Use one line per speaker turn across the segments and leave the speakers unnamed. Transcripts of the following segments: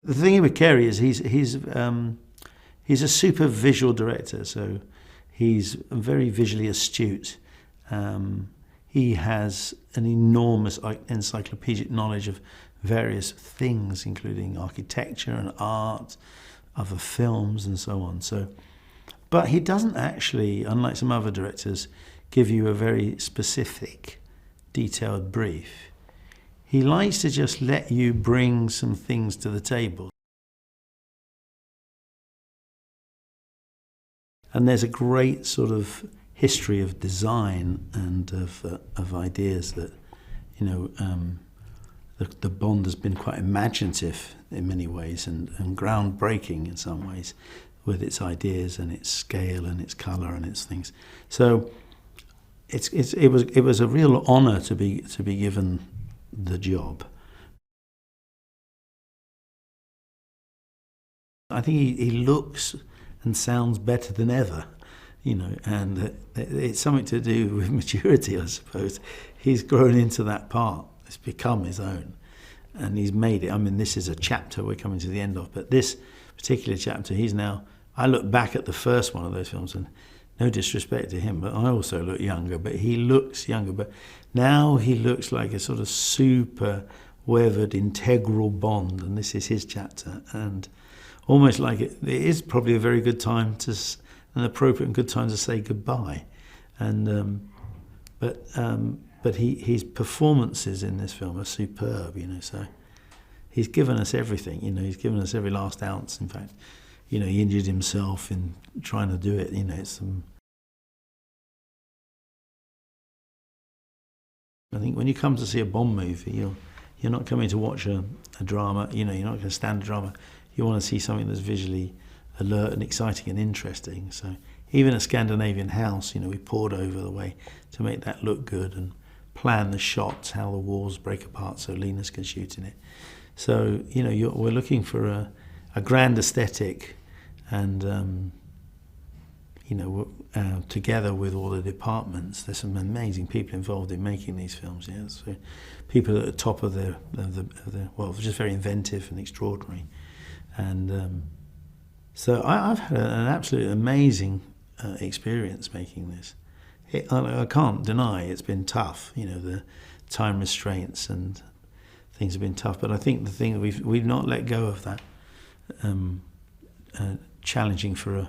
The thing with Carey is he's a super visual director, so he's very visually astute. He has an enormous encyclopedic knowledge of various things, including architecture and art, other films and so on. But he doesn't actually, unlike some other directors, give you a very specific, detailed brief. He likes to just let you bring some things to the table. And there's a great sort of history of design and of ideas that, the Bond has been quite imaginative in many ways and groundbreaking in some ways with its ideas and its scale and its colour and its things. So it was a real honour to be given the job. I think he looks and sounds better than ever, and it's something to do with maturity, I suppose. He's grown into that part. It's become his own, and he's made it. I mean, this is a chapter we're coming to the end of, but this particular chapter, I look back at the first one of those films, and no disrespect to him, but I also look younger, but he looks younger. But now he looks like a sort of super weathered, integral Bond, and this is his chapter. And almost like it is probably a very good time an appropriate and good time to say goodbye. And but his performances in this film are superb, so he's given us everything, he's given us every last ounce. In fact, he injured himself in trying to do it, I think when you come to see a Bond movie, you're not coming to watch a drama, you're not going to stand a drama. You want to see something that's visually alert and exciting and interesting. So even a Scandinavian house, we poured over the way to make that look good and plan the shots, how the walls break apart so Linus can shoot in it. So, we're looking for a grand aesthetic and, together with all the departments, there's some amazing people involved in making these films. Yeah, so people at the top of their just very inventive and extraordinary. And so I've had an absolutely amazing experience making this. I can't deny it's been tough. The time restraints and things have been tough. But I think the thing we've not let go of that challenging for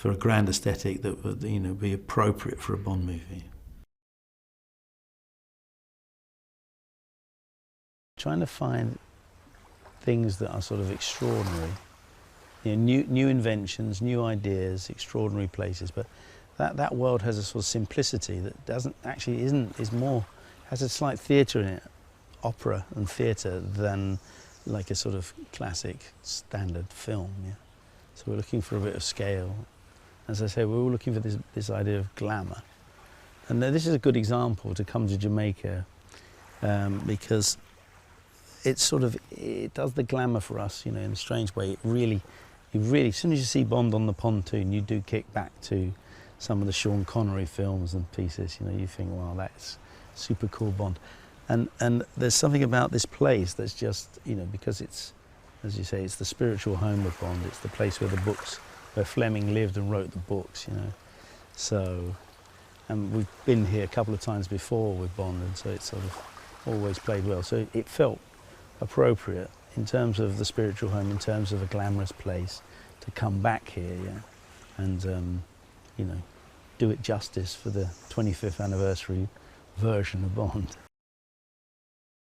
a grand aesthetic that would be appropriate for a Bond movie. Trying to find things that are sort of extraordinary, new inventions, new ideas, extraordinary places, but that world has a sort of simplicity that has a slight theatre in it, opera and theatre, than like a sort of classic standard film. Yeah. So we're looking for a bit of scale. As I say, we're all looking for this idea of glamour, and this is a good example to come to Jamaica because it does the glamour for us, in a strange way. It really, as soon as you see Bond on the pontoon, you do kick back to some of the Sean Connery films and pieces. You think, wow, that's super cool Bond. And there's something about this place that's just, because it's, as you say, it's the spiritual home of Bond. It's the place where where Fleming lived and wrote the books, So, and we've been here a couple of times before with Bond, and so it's sort of always played well. So it felt appropriate in terms of the spiritual home, in terms of a glamorous place, to come back here, and do it justice for the 25th anniversary version of Bond.